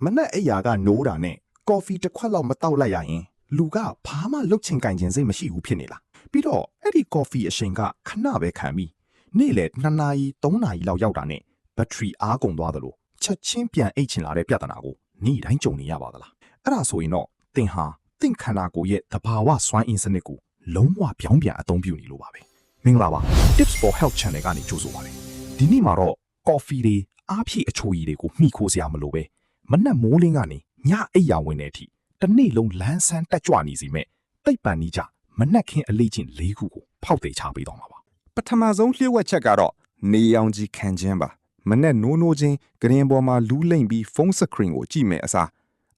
မနက်အိယာကနိုးတာနဲ့ကော်ဖီတစ်ခွက်လောက်မတောက်လိုက်ရရင်လူကဘာမှလှုပ်ချင်ကြင်ခြင်းစိတ်မရှိဘူးဖြစ်နေလားပြီးတော့အဲ့ဒီကော်ဖီအရှိန်ကခဏပဲခံပြီးနေ့လေ2နာရီ3နာရီလောက်ရောက်တာနဲ့ဘက်ထရီအားကုန်သွားသလိုချက်ချင်းပြန်အိတ်ချင်လာတဲ့ပြဿနာကိုနေ့တိုင်းကြုံနေရပါသလားအဲ့ဒါဆိုရင်တော့သင်ဟာသင်ခန္ဓာကိုယ်ရဲ့သဘာဝစွမ်းအင်စနစ်ကိုလုံးဝပြောင်းပြန်အသုံးပြုနေလို့ပါပဲမင်္ဂလာပါ Tips for Health Channel ကနေကြိုဆိုပါမယ်ဒီနေ့မှာတော့ကော်ဖီတွေအားဖြည့်အချိုရည်တွေကိုမှီခိုစရာမလိုပဲမနက်မိုးလင်းကနေညအိပ်ရာဝင်တဲ့အထိတစ်နေ့လုံးလန်းဆန်းတက်ကြွနေစီမဲ့တိတ်ပန်နေကြမနက်ခင်းအလေးချင်း၄ခုကိုဖောက်သေးချပေးတော့မှာပါပထမဆုံးလျှို့ဝှက်ချက်ကတော့နေရောင်ကြီးခံခြင်းပါမနက်နိုးချင်းဂရင်ပေါ်မှာလူးလိမ့်ပြီးဖုန်းစခရင်ကိုကြည့်မယ်အစား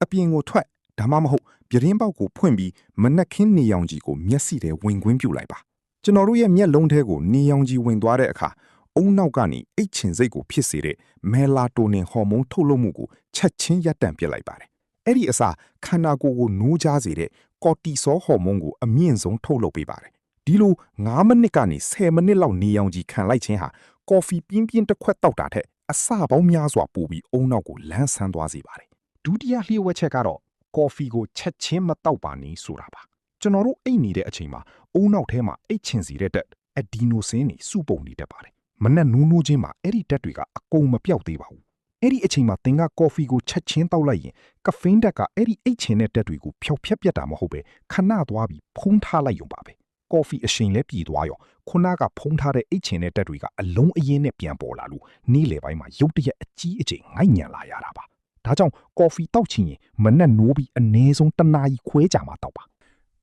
အပြင်ကိုထွက်ဒါမှမဟုတ်ပြတင်းပေါက်ကိုဖွင့်ပြီးမနက်ခင်းနေရောင်ကြီးကိုမျက်စိထဲဝင်ခွင်းပြုလိုက်ပါကျွန်တော်တို့ရဲ့မျက်လုံးထဲကိုနေရောင်ကြီးဝင်သွားတဲ့အခါအုံနောက်ကနေအိတ်ချင်စိတ်ကိုဖြစ်စေတဲ့မဲလာတိုနင်ဟော်မုန်းထုတ်လွှတ်မှုကိုချက်ချင်းရပ်တန့်ပစ်လိုက်ပါတယ်အဲ့ဒီအစားခန္ဓာကိုယ်ကိုနိုးကြားစေတဲ့ကော်တီဆောဟော်မုန်းကိုအမြင့်ဆုံးထုတ်လုပ်ပေးပါတယ်ဒီလို9မိနစ်ကနေ10မိနစ်လောက်နေရောင်ကြီးခံလိုက်ခြင်းဟာကော်ဖီပြင်းပြင်းတစ်ခွက်တောက်တာထက်အစပေါင်းများစွာပိုပြီးအုံနောက်ကိုလန်းဆန်းသွားစေပါတယ်ဒုတိယလျှို့ဝှက်ချက်ကတော့ကော်ဖီကိုချက်ချင်းမတောက်ပါနဲ့ဆိုတာပါကျွန်တော်တို့အိတ်နေတဲ့အချိန်မှာအုံနောက်ထဲမှာအိတ်ချင်စီတဲ့တက်အဒီနိုဆင်းတွေစုပုံနေတတ်ပါတယ်မနက်နိုးချင်းမှာအဲ့ဒီတက်တွေကအကုန်မပြောက်သေးပါဘူးအဲ့ဒီအချိန်မှာသင်ကကော်ဖီကိုချက်ချင်းတောက်လိုက်ရင်ကဖိန်းတက်ကအဲ့ဒီအိတ်ချင်တဲ့တက်တွေကိုဖျောက်ဖျက်ပြတ်တာမဟုတ်ပဲခဏသွားပြီးဖုံးထားလိုက်ရုံပါပဲကော်ဖီအရှိန်လည်းပြည်သွားရောခုနကဖုံးထားတဲ့အိတ်ချင်တဲ့တက်တွေကအလုံးအရင်နဲ့ပြန်ပေါ်လာလို့နေ့လယ်ပိုင်းမှာရုတ်တရက်အကြီးအကျယ်ငိုက်ညံလာရတာပါဒါကြောင့်ကော်ဖီတောက်ချင်ရင်မနက်နိုးပြီးအနည်းဆုံး1နာရီခွဲကြာမှတောက်ပါ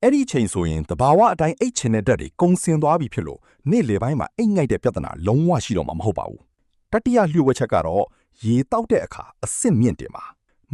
အဲ့ဒီချိန်ဆိုရင်တဘာဝအတိုင်းအိတ်ချင်တဲ့တက်တွေကုံစင်သွားပြီဖြစ်လို့နေ့လေပိုင်းမှာအိတ်ငိုက်တဲ့ပြဿနာလုံးဝရှိတော့မှာမဟုတ်ပါဘူးတတိယလျှို့ဝှက်ချက်ကတော့ရေတောက်တဲ့အခါအဆင့်မြင့်တင်ပါ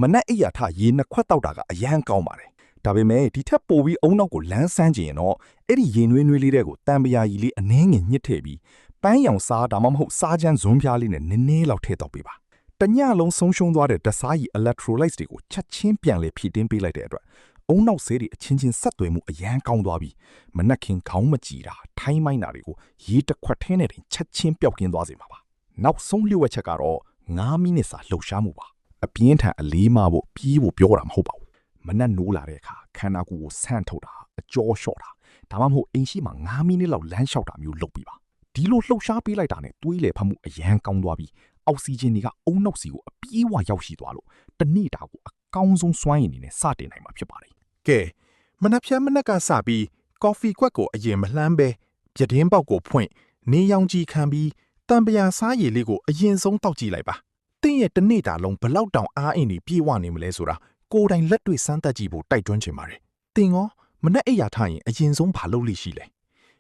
မနက်အိယာထရေ2ခွက်တောက်တာကအရန်ကောင်းပါတယ်ဒါပေမဲ့ဒီထက်ပိုပြီးအုံနောက်ကိုလန်းဆန်းကျင်ရင်တော့အဲ့ဒီရေနွေးနွေးလေးတဲ့ကိုတံပရာကြီးလေးအနှဲငယ်ညှစ်ထည့်ပြီးပန်းရောင်စားဒါမှမဟုတ်စားချမ်းဇွန်းပြားလေးနဲ့နည်းနည်းလောက်ထည့်တော့ပေးပါတညလုံးဆုံးရှုံးသွားတဲ့ဓာတ်စားရည် electrolytes တွေကိုချက်ချင်းပြန်လေဖြည့်တင်းပေးလိုက်တဲ့အတွက်အုံနောက်ဆေးတွေအချင်းချင်းဆက်သွယ်မှုအရန်ကောင်းသွားပြီးမနက်ခင်းခေါင်းမကြည်တာထိုင်းမိုင်းတာတွေကိုရေတစ်ခွက်ထဲနဲ့တင်ချက်ချင်းပျောက်ကင်းသွားစေမှာပါနောက်ဆုံးလျှို့ဝှက်ချက်ကတော့9မိနစ်စာလှုပ်ရှားမှုပါအပြင်းထန်အလေးမဖို့ပြေးဖို့ပြောတာမဟုတ်ပါဘူးမနက်နိုးလာတဲ့အခါခန္ဓာကိုယ်ကိုဆန့်ထုတ်တာအကြောလျှော့တာဒါမှမဟုတ်အိမ်ရှိမှာ9မိနစ်လောက်လမ်းလျှောက်တာမျိုးလုပ်ပြီးပါဒီလိုလှုပ်ရှားပေးလိုက်တာနဲ့သွေးလေဖတ်မှုအရန်ကောင်းသွားပြီးအောက်ဆီဂျင်တွေကအုံနောက်စီကိုအပြေးဝရောက်ရှိသွားလို့တနေ့တာကိုအကောင်းဆုံးစွမ်းရည်နေနဲ့စတင်နိုင်မှာဖြစ်ပါတယ်ကဲမနက်ဖြန်မနက်ကစပြီးကော်ဖီကွက်ကိုအရင်မလှမ်းပဲပြတင်းပေါက်ကိုဖွင့်နေရောင်ကြီးခံပြီးတံပရာစားရည်လေးကိုအရင်ဆုံးတောက်ကြည့်လိုက်ပါတင်းရဲ့တနေ့တာလုံးဘလောက်တောင်အားအင်တွေပြေဝနေမလဲဆိုတာကိုယ်တိုင်လက်တွေ့စမ်းသပ်ကြည့်ဖို့တိုက်တွန်းချင်ပါတယ်တင်းရောမနက်အိယာထရင်အရင်ဆုံးဘာလုပ်လိရှိလဲ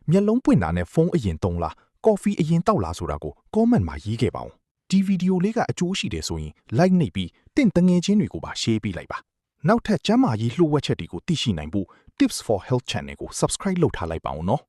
မျက်လုံးပွင့်တာနဲ့ဖုန်းအရင်သုံးလားကော်ဖီအရင်တောက်လားဆိုတာကို comment မှာရေးခဲ့ပါဦးဒီဗီဒီယိုလေးကအကျိုးရှိတယ်ဆိုရင် like နှိပ်ပြီးတင့်တငယ်ချင်းတွေကိုပါ share ပေးလိုက်ပါနောက်ထပ်ကျမ်းမာရေးလှုပ်ဝက်ချက်တွေကိုသိရှိနိုင်ဖို့ Tips for Health Channel ကို subscribe လုပ်ထားလိုက်ပါဦးနော်